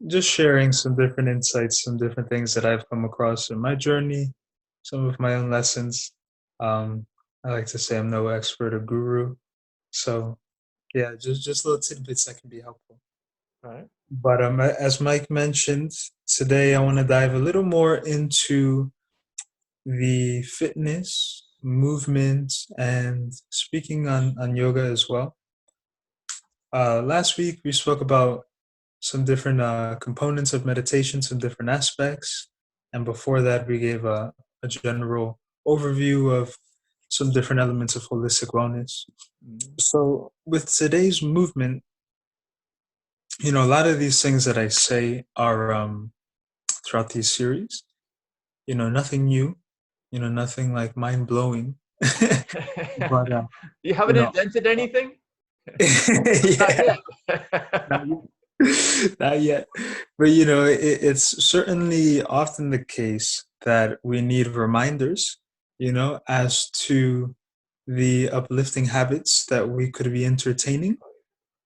Just sharing some different insights, some different things that I've come across in my journey, some of my own lessons. Um, I like to say I'm no expert or guru, so yeah, just little tidbits that can be helpful. All right. But as Mike mentioned, today I want to dive a little more into the fitness, movement, and speaking on yoga as well. Last week we spoke about some different components of meditation, some different aspects. And before that, we gave a general overview of some different elements of holistic wellness. Mhm. So, with today's movement, a lot of these things that I say are throughout these series, nothing new, nothing like mind blowing. but, You you haven't know, invented anything? Not yeah, yet. not yet. Not yet. But it's certainly often the case that we need reminders, as to the uplifting habits that we could be entertaining,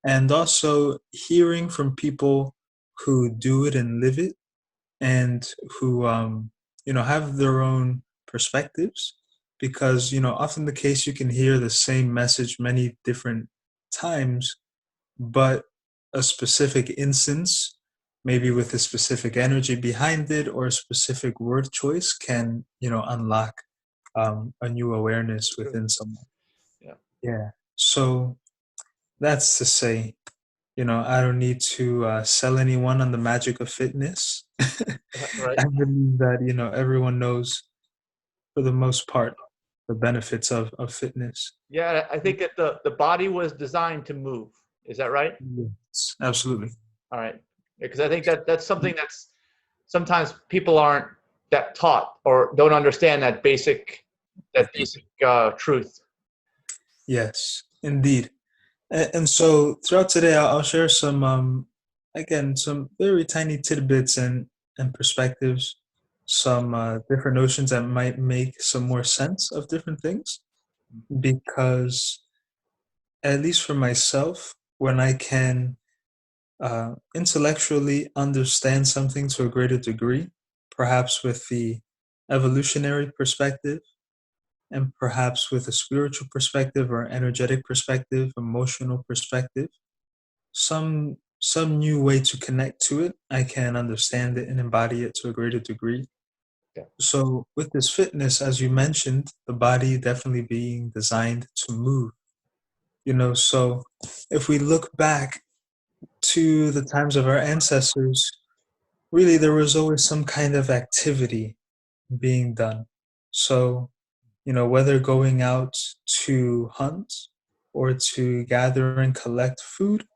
and also hearing from people who do it and live it, and who have their own perspectives. Because often the case, you can hear the same message many different times, but a specific instance, maybe with a specific energy behind it or a specific word choice, can unlock a new awareness True. within someone. Yeah. Yeah. So that's to say, I don't need to sell anyone on the magic of fitness. Right. I believe that everyone knows, for the most part, the benefits of fitness. Yeah, I think that the body was designed to move. Is that right? Yes, absolutely. All right. Because I think that that's something that's sometimes people aren't that taught or don't understand that basic truth. Yes, indeed. And so throughout today, I'll share some, again, some very tiny tidbits and perspectives, some different notions that might make some more sense of different things. Because, at least for myself, when I can intellectually understand something to a greater degree, perhaps with the evolutionary perspective, and perhaps with a spiritual perspective or energetic perspective, emotional perspective, some new way to connect to it, I can understand it and embody it to a greater degree. Yeah. So with this fitness, as you mentioned, the body definitely being designed to move. So if we look back to the times of our ancestors, really there was always some kind of activity being done. So, whether going out to hunt or to gather and collect food,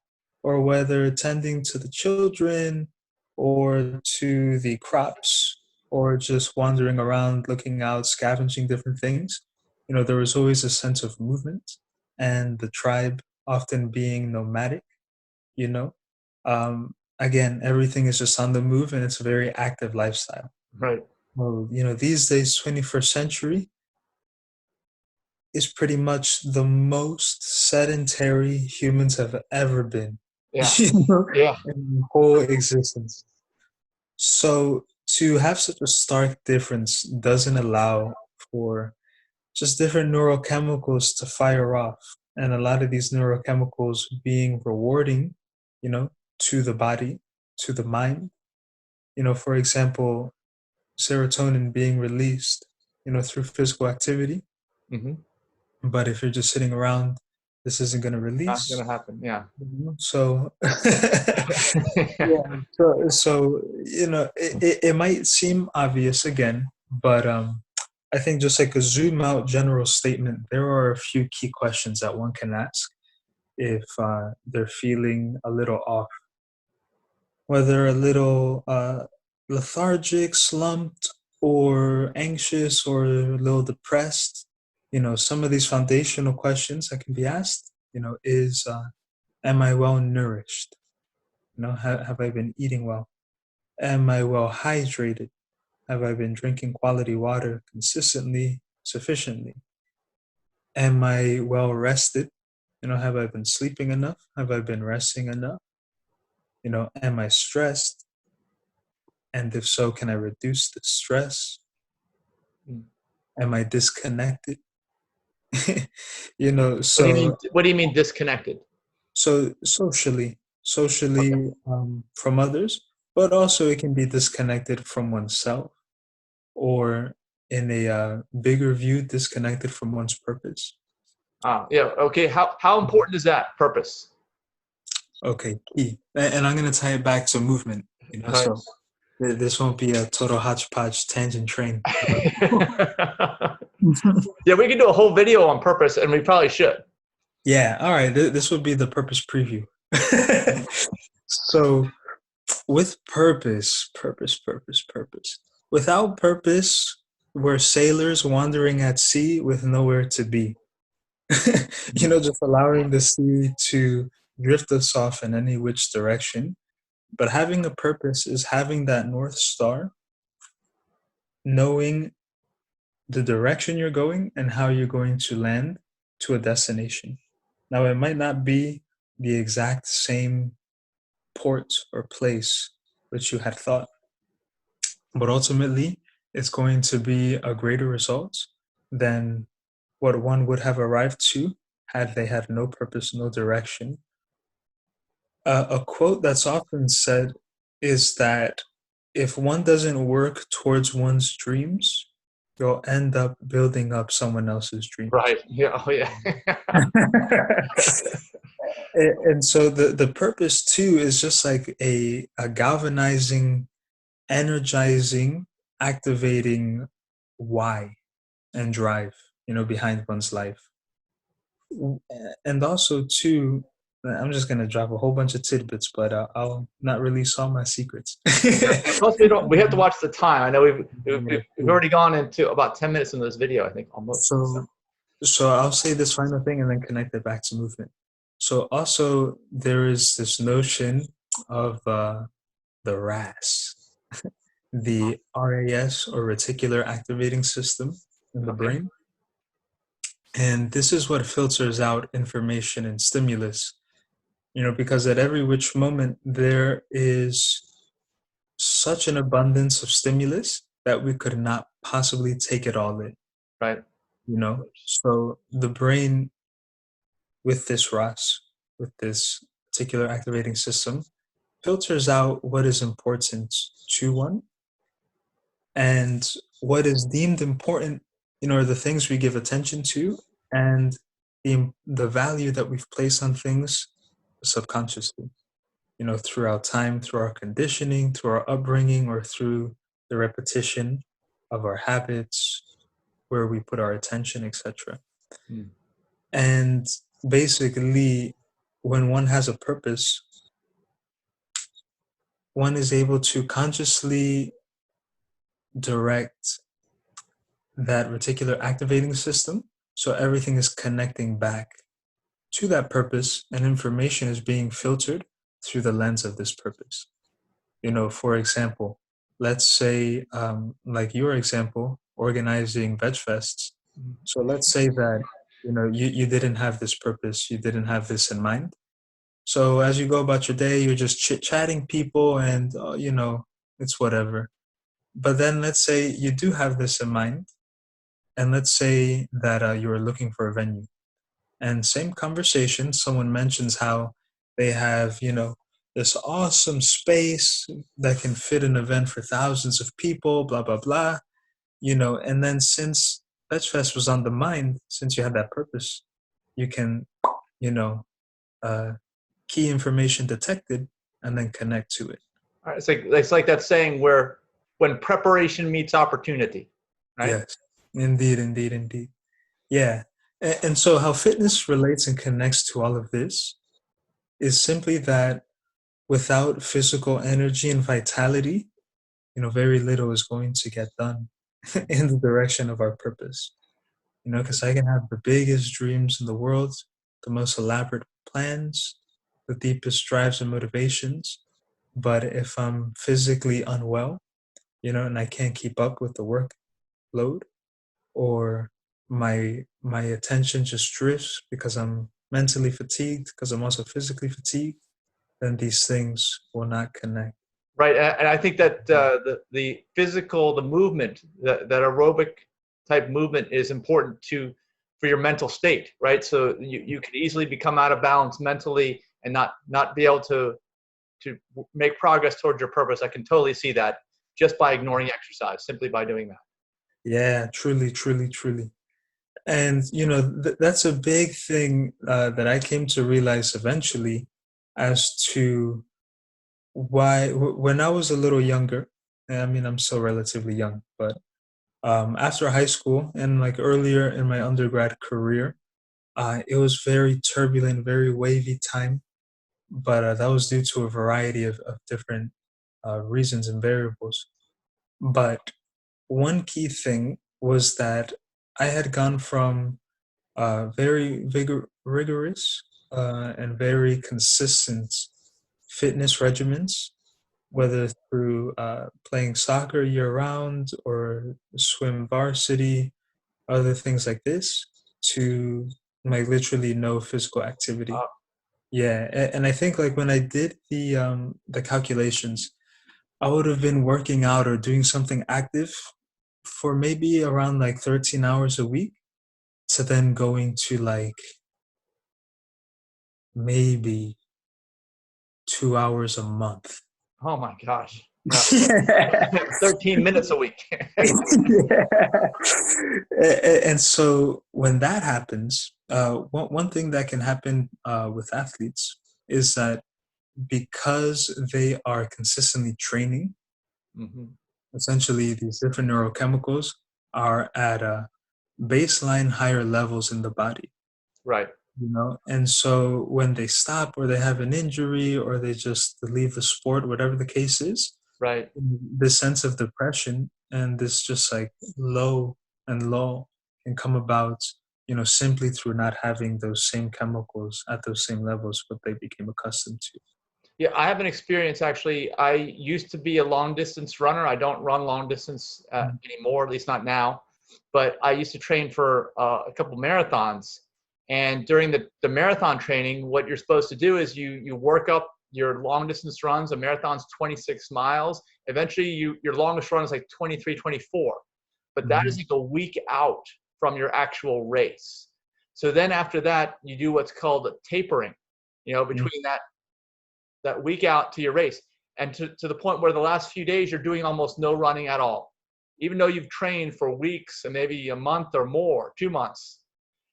or whether tending to the children or to the crops, or just wandering around looking out, scavenging different things, there was always a sense of movement, and the tribe often being nomadic, you know. Again, everything is just on the move and it's a very active lifestyle. Right. Well, these days, 21st century is pretty much the most sedentary humans have ever been, Yeah. you know, Yeah. in whole existence. So to have such a stark difference doesn't allow for just different neurochemicals to fire off. And a lot of these neurochemicals being rewarding, to the body, to the mind. For example, serotonin being released, through physical activity. Hmm. But if you're just sitting around, this isn't going to Not gonna release. happen. Yeah. So, yeah. So it might seem obvious again, but I think just like a zoom out general statement, there are a few key questions that one can ask if they're feeling a little off, whether a little lethargic, slumped, or anxious, or a little depressed. Some of these foundational questions that can be asked, is am I well nourished? Have I been eating well? Am I well hydrated? Have I been drinking quality water consistently, sufficiently? Am I well rested? Have I been sleeping enough? Have I been resting enough? Am I stressed? And if so, can I reduce the stress? Mm. Am I disconnected? you know, What do you mean? so What do you mean disconnected? so socially, Okay. from others, but also it can be disconnected from oneself, or in a bigger view, disconnected from one's purpose. Ah, yeah. Okay. How important is that purpose? Okay, key. And I'm gonna tie it back to movement. Right. So this won't be a total hodgepodge tangent train. Yeah, we can do a whole video on purpose, and we probably should. Yeah, all right. This would be the purpose preview. So, with purpose. Without purpose, we're sailors wandering at sea with nowhere to be. Just allowing the sea to drift us off in any which direction. But having a purpose is having that North Star, knowing the direction you're going and how you're going to land to a destination. Now, it might not be the exact same port or place which you had thought, but ultimately, it's going to be a greater result than what one would have arrived to had they had no purpose, no direction. A quote that's often said is that if one doesn't work towards one's dreams, you'll end up building up someone else's dreams. Right. Yeah. Oh, yeah. And so the purpose too is just like a galvanizing, energizing, activating why and drive, behind one's life. And also too, I'm just gonna drop a whole bunch of tidbits, but I'll not release all my secrets. Yeah. Plus, we don't. We have to watch the time. I know we've already gone into about 10 minutes in this video. I think almost. So. So, so I'll say this final thing and then connect it back to movement. So also there is this notion of the RAS, the RAS or reticular activating system in the Okay. brain. And this is what filters out information and stimulus, because at every which moment there is such an abundance of stimulus that we could not possibly take it all Right. in. So the brain with this RAS, with this particular activating system, filters out what is important to one, and what is deemed important, are the things we give attention to, and the value that we've placed on things subconsciously, throughout time, through our conditioning, through our upbringing, or through the repetition of our habits, where we put our attention, etc. Mm. And basically, when one has a purpose, one is able to consciously direct that reticular activating system. So everything is connecting back to that purpose, and information is being filtered through the lens of this purpose. For example, let's say, like your example, organizing veg fests. So let's say that, you didn't have this purpose, you didn't have this in mind. So as you go about your day, you're just chit chatting people, and it's whatever. But then let's say you do have this in mind, and let's say that you are looking for a venue, and same conversation, someone mentions how they have, this awesome space that can fit an event for thousands of people, blah blah blah. And then since VegFest was on the mind, since you had that purpose, you can, you know uh, key information detected and then connect to it. All right. It's like that saying where when preparation meets opportunity, right? Yes, indeed, indeed, indeed. Yeah. And so how fitness relates and connects to all of this is simply that without physical energy and vitality, very little is going to get done in the direction of our purpose. Because I can have the biggest dreams in the world, the most elaborate plans, the deepest drives and motivations. But if I'm physically unwell, and I can't keep up with the workload, or my attention just drifts because I'm mentally fatigued, because I'm also physically fatigued, then these things will not connect. Right, and I think that the physical, the movement, that aerobic type movement is important to for your mental state, right? So you could easily become out of balance mentally and not be able to make progress towards your purpose. I can totally see that just by ignoring exercise, simply by doing that. Yeah, truly, truly, truly. And that's a big thing that I came to realize eventually, as to why when I was a little younger. I mean, I'm still relatively young, but after high school and like earlier in my undergrad career, it was very turbulent, very wavy time. But that was due to a variety of different reasons and variables. But one key thing was that I had gone from very rigorous and very consistent fitness regimens, whether through playing soccer year round or swim varsity, other things like this, to like literally no physical activity. Uh, Yeah, and I think like when I did the calculations, I would have been working out or doing something active for maybe around like 13 hours a week, to then going to like maybe 2 hours a month. oh my gosh, yeah, Yeah. 13 minutes a week. Yeah. And so when that happens, one thing that can happen with athletes is that because they are consistently training, Hmm. essentially these different neurochemicals are at a baseline higher levels in the body. Right, And so when they stop or they have an injury or they just leave the sport, whatever the case is, right. this sense of depression and this just like low and low can come about, simply through not having those same chemicals at those same levels what they became accustomed to. Yeah, I have an experience actually. I used to be a long distance runner. I don't run long distance anymore, at least not now. But I used to train for a couple marathons. And during the marathon training, what you're supposed to do is you work up your long distance runs. A marathon's 26 miles. Eventually, your longest run is like 23, 24. But that is Mhm. like a week out from your actual race. So then after that, you do what's called tapering. Mm. Between that week out to your race, and to the point where the last few days you're doing almost no running at all, even though you've trained for weeks and maybe a month or more, 2 months.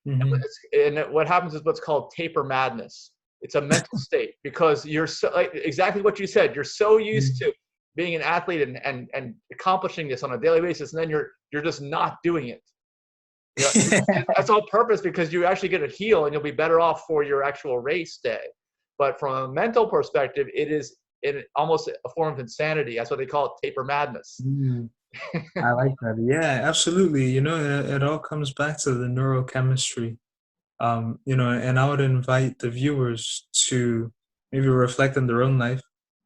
Mhm. And what happens is what's called taper madness. It's a mental state because you're so, like exactly what you said, you're so used Mm. to being an athlete and accomplishing this on a daily basis, and then you're just not doing it. That's all purpose because you actually get a heal and you'll be better off for your actual race day. But from a mental perspective, it almost a form of insanity. That's what they call it, taper madness. Mm. I like that. Yeah, absolutely. It all comes back to the neurochemistry. And I would invite the viewers to maybe reflect on their own life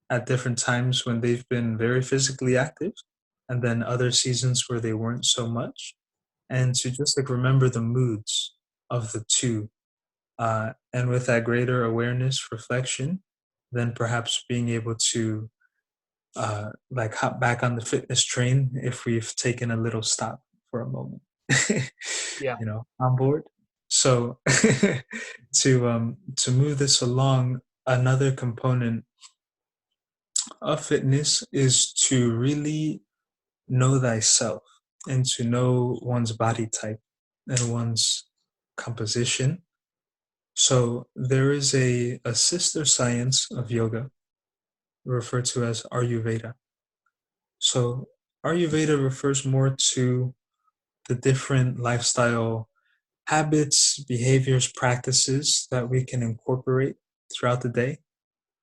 at different times when they've been very physically active, and then other seasons where they weren't so much, and to just like remember the moods of the two. And with that greater awareness, reflection, then perhaps being able to like hop back on the fitness train if we've taken a little stop for a moment. Yeah. On board. So to move this along, another component of fitness is to really know thyself and to know one's body type and one's composition. So there is a sister science of yoga referred to as Ayurveda. So Ayurveda refers more to the different lifestyle habits, behaviors, practices that we can incorporate throughout the day,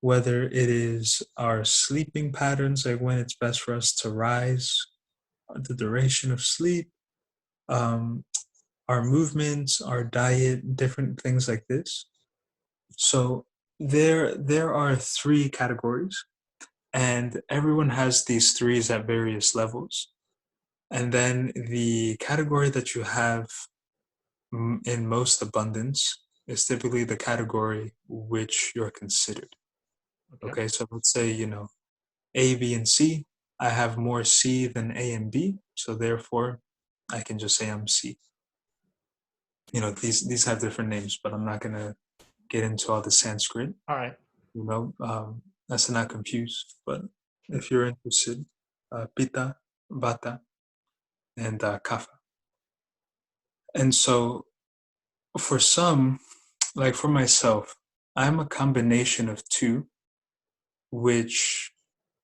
whether it is our sleeping patterns, like when it's best for us to rise, the duration of sleep, um, our movements, our diet, different things like this. So there are three categories, and everyone has these threes at various levels. And then the category that you have in most abundance is typically the category which you're considered. Okay. Okay, so let's say, A, B, and C. I have more C than A and B, so therefore I can just say I'm C. These have different names, but I'm not gonna get into all the Sanskrit. All right. That's to not confuse. But if you're interested, Pitta, Vata, and Kapha. And so for some, like for myself, I'm a combination of two, which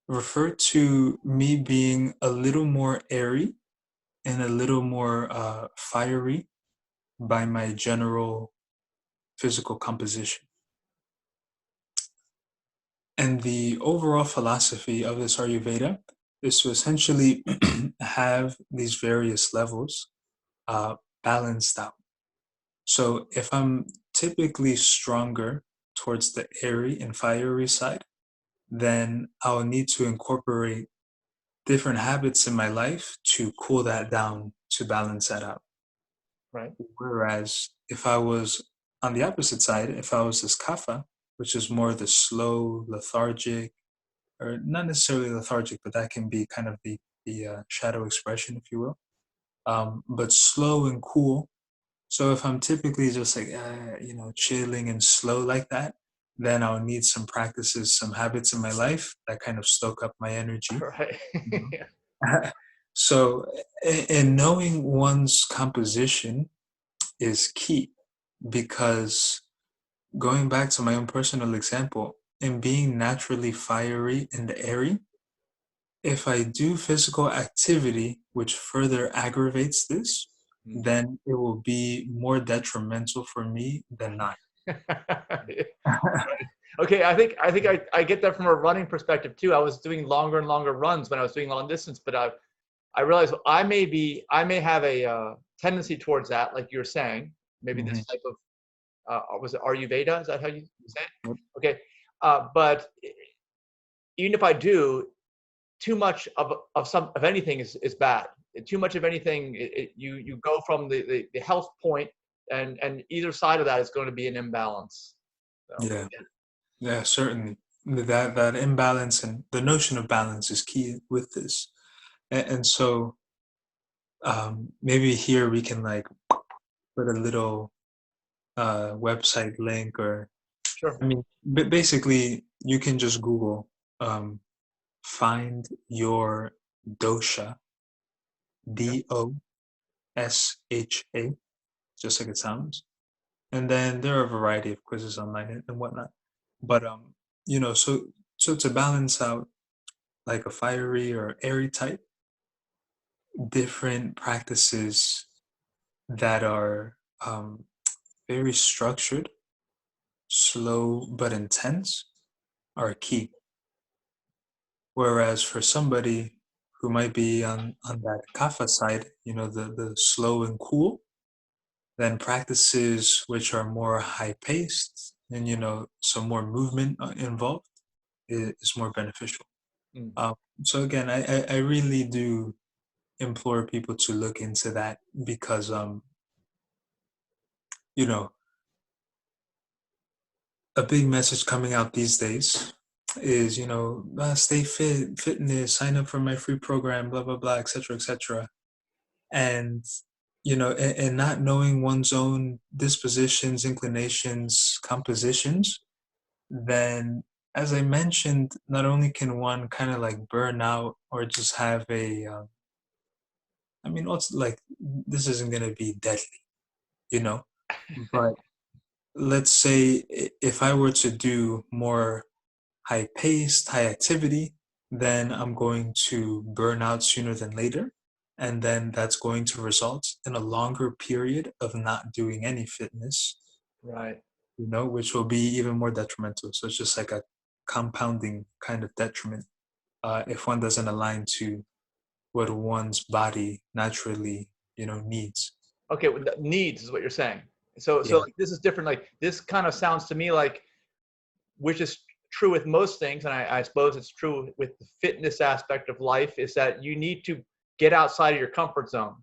refer to me being a little more airy and a little more fiery by my general physical composition. And the overall philosophy of this Ayurveda is to essentially have these various levels uh, balanced out. So if I'm typically stronger towards the airy and fiery side, then I'll need to incorporate different habits in my life to cool that down to balance that out. Right. Whereas if I was on the opposite side, if I was this kapha, which is more the slow, lethargic, or not necessarily lethargic, but that can be kind of the shadow expression, if you will. But slow and cool. So if I'm typically just like chilling and slow like that, then I'll need some practices, some habits in my life that kind of stoke up my energy. Right. So, in knowing one's composition is key because going back to my own personal example, in being naturally fiery and airy, if I do physical activity which further aggravates this, Mm. then it will be more detrimental for me than not. Okay, I get that from a running perspective too. I was doing longer and longer runs when I was doing long distance, but I realized I may have a tendency towards that, like you're saying. Maybe this Mhm. type of was it Ayurveda? Is that how you say it? Yep. Okay, but even if I do, too much of anything is bad. Too much of anything, you go from the health point, and either side of that is going to be an imbalance. So Yeah, yeah, certainly. That imbalance and the notion of balance is key with this. And so maybe here we can like put a little website link or sure. I mean basically you can just Google um, find your dosha, Okay. DOSHA, just like it sounds. And then there are a variety of quizzes online and whatnot. But so to balance out like a fiery or airy type, different practices that are very structured, slow but intense are key. Whereas for somebody who might be on that kapha side, the slow and cool, then practices which are more high paced and some more movement involved is more beneficial. Mm. Um, so again, I really do implore people to look into that because you know a big message coming out these days is stay fit, fitness, sign up for my free program, blah blah blah, etc., and and not knowing one's own dispositions, inclinations, compositions, then as I mentioned, not only can one kind of like burn out or just have a I mean, also like this isn't going to be deadly, you know but let's say if I were to do more high paced, high activity, then I'm going to burn out sooner than later. And then that's going to result in a longer period of not doing any fitness, Right. which will be even more detrimental. So it's just like a compounding kind of detriment if one doesn't align to what one's body naturally, needs. Okay. Well, needs is what you're saying. So Yeah. like this is different. Like this kind of sounds to me like, which is true with most things, and I suppose it's true with the fitness aspect of life, is that you need to get outside of your comfort zone.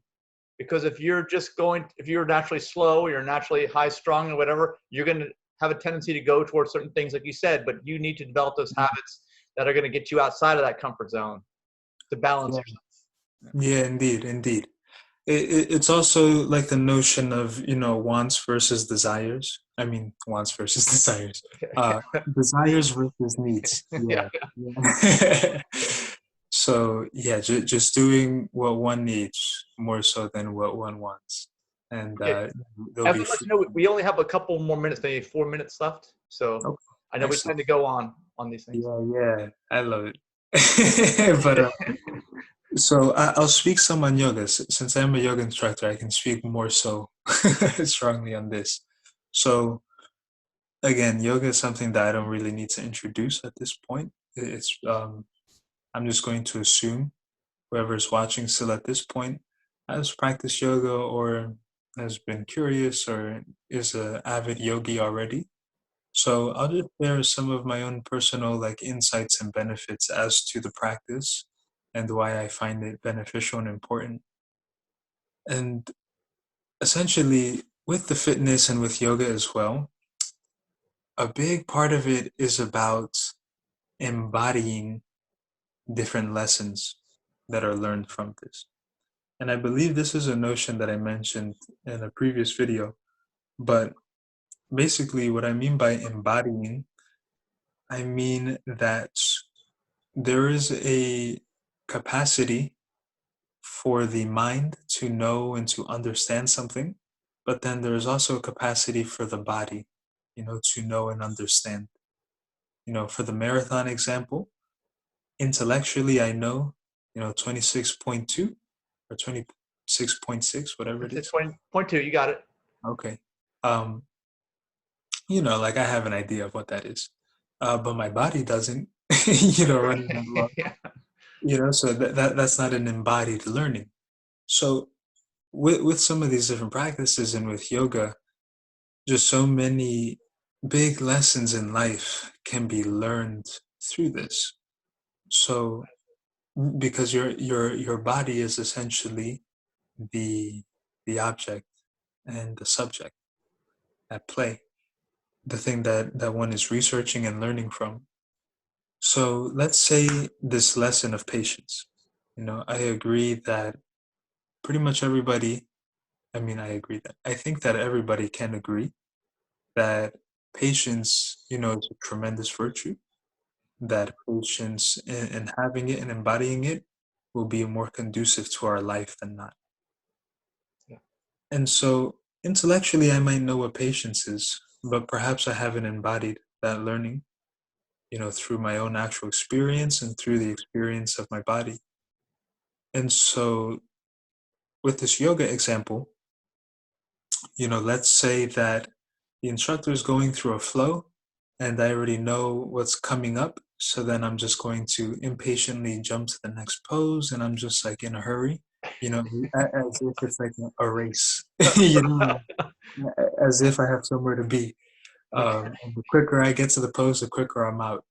Because if you're naturally slow, you're naturally high strung or whatever, you're gonna have a tendency to go towards certain things, like you said, but you need to develop those habits that are going to get you outside of that comfort zone to balance Yeah, yourself. yeah, indeed, indeed. It's also like the notion of, wants versus desires. I mean, wants versus desires. Uh, Desires versus needs. Yeah. Yeah. Yeah. So yeah, just doing what one needs more so than what one wants, and Okay. they'll As be I let free. you know, we only have a couple more minutes, maybe 4 minutes left. So Okay, I know we excellent. tend to go on these things. Yeah, yeah, I love it. But so I'll speak some on yoga. Since I'm a yoga instructor, I can speak more so strongly on this. So again, yoga is something that I don't really need to introduce at this point. It's I'm just going to assume whoever's watching still at this point has practiced yoga or has been curious or is an avid yogi already. So I'll just share some of my own personal insights and benefits as to the practice and why I find it beneficial and important. And essentially, with the fitness and with yoga as well, a big part of it is about embodying different lessons that are learned from this. And I believe this is a notion that I mentioned in a previous video. But basically, what I mean by embodying, I mean that there is a capacity for the mind to know and to understand something, but then there's also a capacity for the body, to know and understand. For the marathon example, intellectually, I know, 26.2 or 26.6, whatever it It's is. 20.2. You got it. Okay. Um, I have an idea of what that is. But my body doesn't, running that long. Yeah. So that's not an embodied learning. So with some of these different practices and with yoga, just so many big lessons in life can be learned through this. So because your body is essentially the the object and the subject at play, the thing that one is researching and learning from. So let's say this lesson of patience. I agree that pretty much everybody, I mean, I agree that I think that everybody can agree that patience, is a tremendous virtue, that patience and having it and embodying it will be more conducive to our life than not. Yeah. And so intellectually, I might know what patience is, but perhaps I haven't embodied that learning, through my own actual experience and through the experience of my body. And so with this yoga example, let's say that the instructor is going through a flow and I already know what's coming up. So then I'm just going to impatiently jump to the next pose and I'm just like in a hurry, as if it's like a race, as if I have somewhere to be. And the quicker I get to the pose, the quicker I'm out.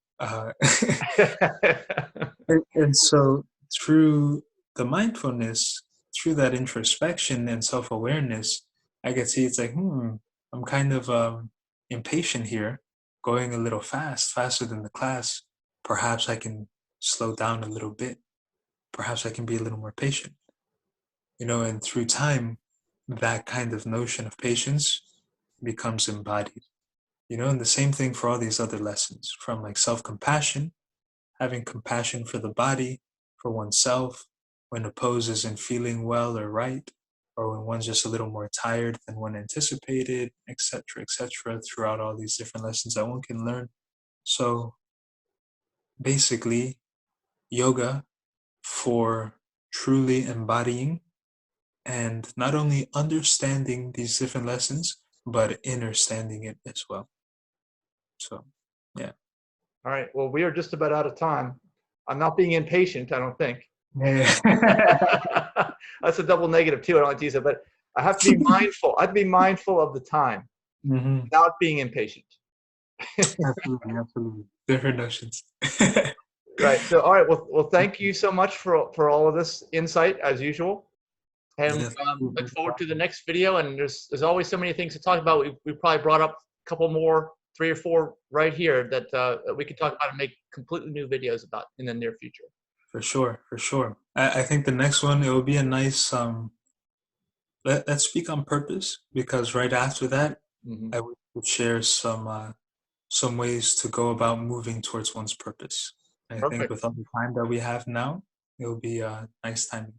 And so through the mindfulness, through that introspection and self-awareness, I can see it's like, I'm kind of impatient here, going a little faster than the class. Perhaps I can slow down a little bit. Perhaps I can be a little more patient. And through time, that kind of notion of patience becomes embodied. And the same thing for all these other lessons, from like self-compassion, having compassion for the body, for oneself, when a pose isn't feeling well or right, or when one's just a little more tired than one anticipated, etc., throughout all these different lessons that one can learn. So basically, yoga for truly embodying and not only understanding these different lessons, but understanding it as well. So, yeah. All right. Well, we are just about out of time. I'm not being impatient, I don't think. Yeah. That's a double negative too. I don't like to use it, but I have to be mindful. I have to be mindful of the time Hmm. without being impatient. Absolutely, absolutely. Different notions. Right. So, all right. Well, thank you so much for all of this insight as usual. And Yes. look forward to the next video. And there's always so many things to talk about. We probably brought up couple more, 3 or 4 right here that we can talk about and make completely new videos about in the near future. For sure, for sure. I think the next one, it will be a nice let's speak on purpose, because right after that, Hmm. I would share some ways to go about moving towards one's purpose. I think Perfect. with all the time that we have now, it will be a nice timing.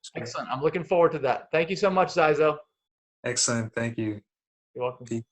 So Excellent. I'm looking forward to that. Thank you so much, XYZo. excellent. Thank you. You're welcome. Peace.